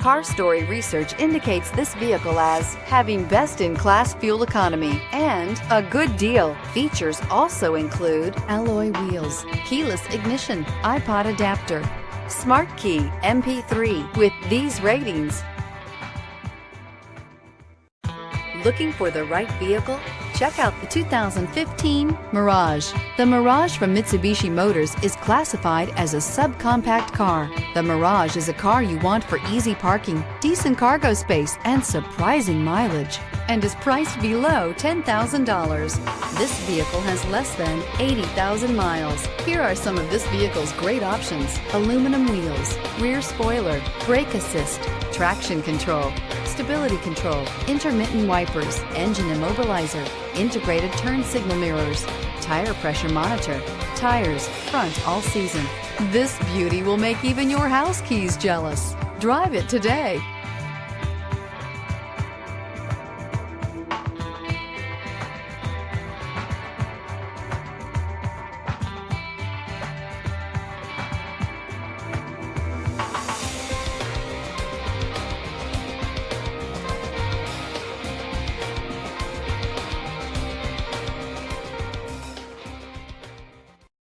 Car Story research indicates this vehicle as having best-in-class fuel economy and a good deal. Features also include alloy wheels, keyless ignition, iPod adapter, Smart Key, MP3. With these ratings, looking for the right vehicle? Check out the 2015 Mirage. The Mirage from Mitsubishi Motors is classified as a subcompact car. The Mirage is a car you want for easy parking, decent cargo space, and surprising mileage, and is priced below $10,000. This vehicle has less than 80,000 miles. Here are some of this vehicle's great options: aluminum wheels, rear spoiler, brake assist, traction control, stability control, intermittent wipers, engine immobilizer, integrated turn signal mirrors, tire pressure monitor, tires front all season. This beauty will make even your house keys jealous. Drive it today.